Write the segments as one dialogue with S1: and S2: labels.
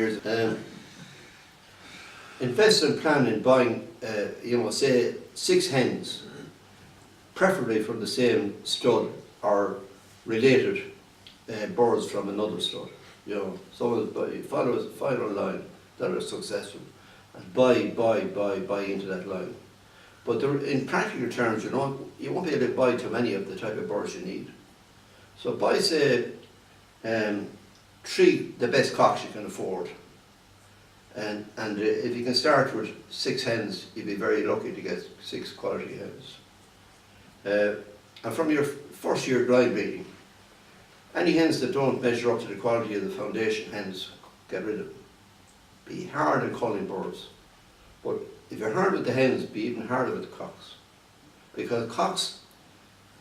S1: years. Invest and plan in buying, say 6 hens, preferably from the same stud or related birds from another stud. Follow a line that are successful and buy into that line. But in practical terms, you won't be able to buy too many of the type of birds you need. So buy, say, 3 the best cocks you can afford. And if you can start with 6 hens, you'd be very lucky to get 6 quality hens. And from your first year line breeding, any hens that don't measure up to the quality of the foundation hens, get rid of them. Be hard on culling birds. But if you're hard with the hens, be even harder with the cocks. Because cocks,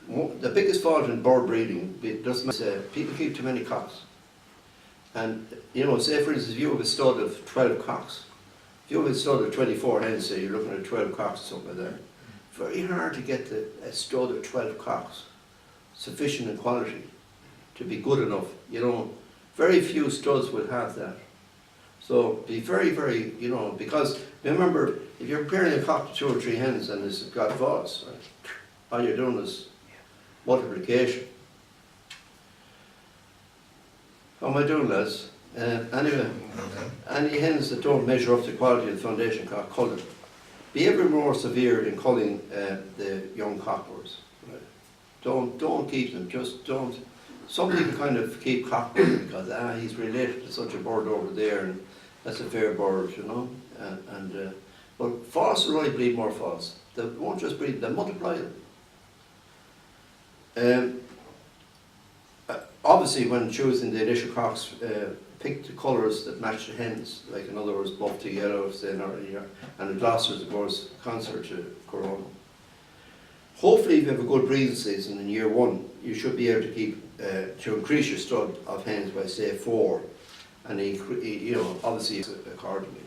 S1: the biggest fault in bird breeding, people keep too many cocks. And, say for instance, if you have a stud of 12 cocks, if you have a stud of 24 hens, say you're looking at 12 cocks or something like that, very hard to get a stud of 12 cocks sufficient in quality to be good enough. Very few studs will have that. So be very, very, because remember, if you're pairing a cock to 2 or 3 hens and it's got faults, right, all you're doing is multiplication. How am I doing, lads? Anyway, any hens that don't measure up to the quality of the foundation cock, cull them. Be ever more severe in culling the young cockbirds. Right? Don't keep them. Just don't. Some people kind of keep cockbirds because he's related to such a bird over there, and that's a fair bird, but false will only breed more false. They won't just breed; they multiply them. Obviously, when choosing the initial cocks, pick the colours that match the hens, like in other words, buff to yellow, and the Gloucesters, of course, concert to Corona. Hopefully, if you have a good breeding season in year 1, you should be able to keep to increase your stud of hens by say 4, and obviously accordingly.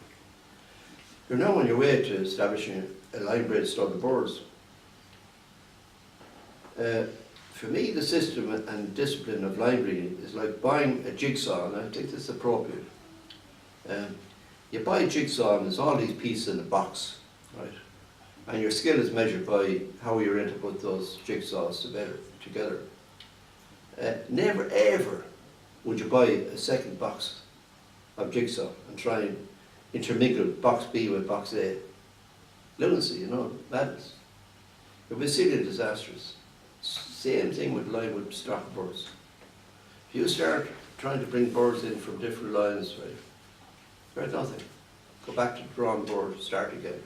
S1: You're now on your way to establishing a line-bred stud of birds. For me, the system and discipline of line breeding is like buying a jigsaw, and I think this is appropriate. You buy a jigsaw and there's all these pieces in a box, right? And your skill is measured by how you're able to put those jigsaws together. Never ever would you buy a second box of jigsaw and try and intermingle box B with box A. Lunacy, madness. It would be silly and disastrous. Same thing with stock birds. If you start trying to bring birds in from different lines, right, you're at nothing. Go back to the drawing board, start again.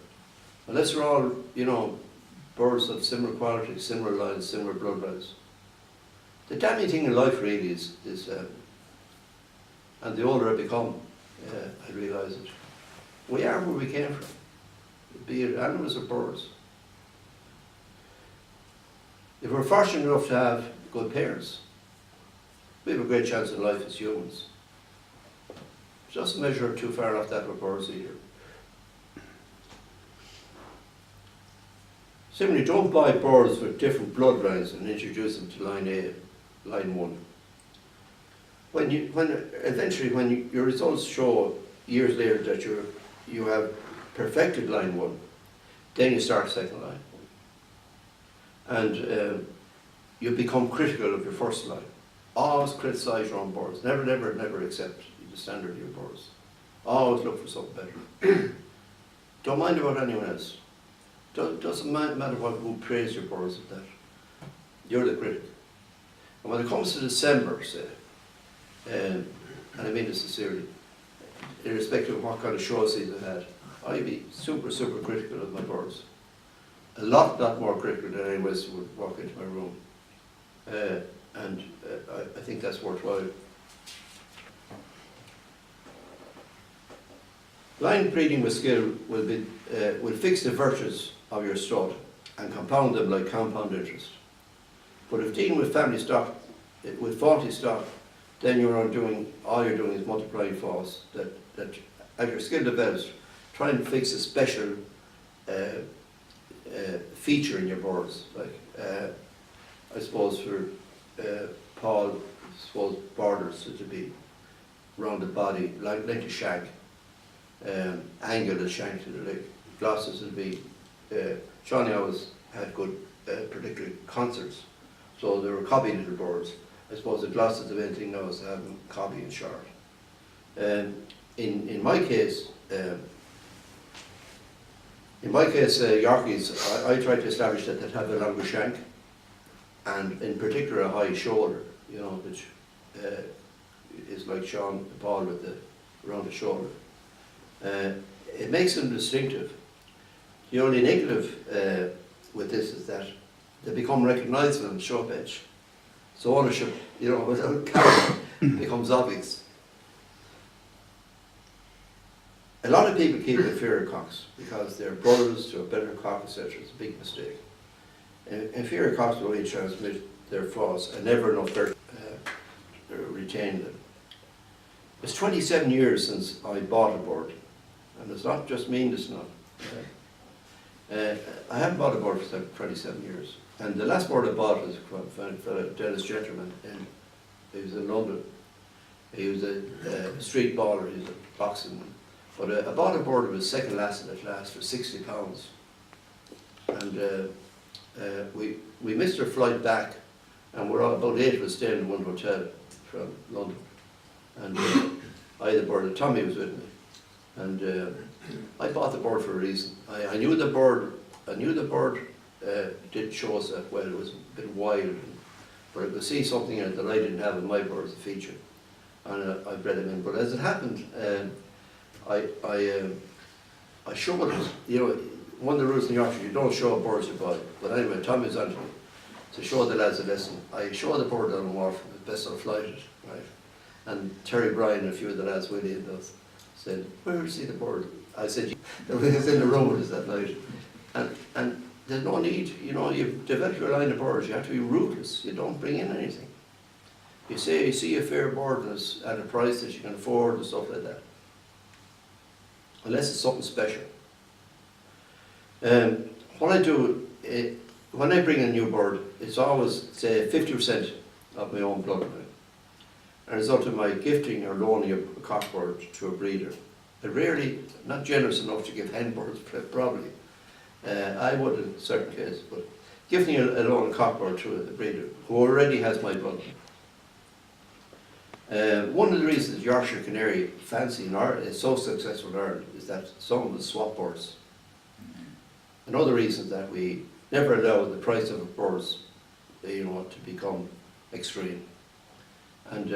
S1: Unless they're all, birds of similar quality, similar lines, similar bloodlines. The damning thing in life really is and the older I become, I realise it. We are where we came from, be it animals or birds. If we're fortunate enough to have good parents, we have a great chance in life as humans. Just measure too far off that with birds either. Similarly, don't buy birds with different bloodlines and introduce them to line A, line 1. When your results show years later that you have perfected line 1, then you start second line. And you become critical of your first line. Always criticise your own birds. Never accept the standard of your birds. Always look for something better. Don't mind about anyone else. Doesn't matter who praise your birds at that. You're the critic. And when it comes to December, say, and I mean this sincerely, irrespective of what kind of show season I had, I'd be super critical of my birds. A lot more critical than anyone else would walk into my room. And I think that's worthwhile. Line breeding with skill will fix the virtues of your stud and compound them like compound interest. But if dealing with family stock, with faulty stock, then all you're doing is multiplying faults. That as your skill develops, try and fix a special feature in your birds. Like I suppose for Paul, borders to be round the body, like a shank, angle the shank to the leg. Glosses will be, Johnny always had good, particularly concerts, so they were cobby little birds. I suppose the glosses of anything now is to have them cobby and short. In my case, Yorkies, I try to establish that they have a longer shank, and in particular a high shoulder, you know, which is like Sean Paul with the rounded shoulder. It makes them distinctive. The only negative with this is that they become recognisable on the shop edge. So ownership, you know, without character becomes obvious. A lot of people keep inferior cocks because they're brothers to a better cock, etc. It's a big mistake. Inferior cocks will only transmit their flaws and never enough dirt retain them. It's 27 years since I bought a bird, and it's not just meanness now. I haven't bought a bird for 27 years, and the last bird I bought was from a Dennis gentleman, and he was in London. He was a street baller, he was a boxing. But I bought a bird of his second lesson at last for £60, and we missed our flight back, and we're all, about 8 of us staying in one hotel from London, and I had the bird, and Tommy was with me, and I bought the bird for a reason. I knew the bird didn't show us that well. It was a bit wild, but I could see something in it that I didn't have in my bird as a feature, and I bred him in. But as it happened, I showed it. You know, one of the rules in Yorkshire, you don't show birds you buy. But anyway, Tommy's on to show the lads a lesson. I showed the bird on the wharf, best I'll flight it, right? And Terry Bryan and a few of the lads, Willie and those, said, "Where did you see the bird?" I said, "It was in the room with us that night." And there's no need, you know, you develop your line of birds, you have to be ruthless, you don't bring in anything. You say you see a fair bird and it's at a price that you can afford and stuff like that. Unless it's something special. What I do, when I bring in a new bird, it's always, say, 50% of my own bloodline. And as a result of my gifting or loaning a cock bird to a breeder. I rarely, not generous enough to give hen birds, probably. I would in certain cases, but giving a loan cock bird to a breeder who already has my bloodline. One of the reasons Yorkshire Canary fancy in Ireland is so successful in Ireland is that some of the swap birds. Another reason that we never allow the price of birds, you know, to become extreme. And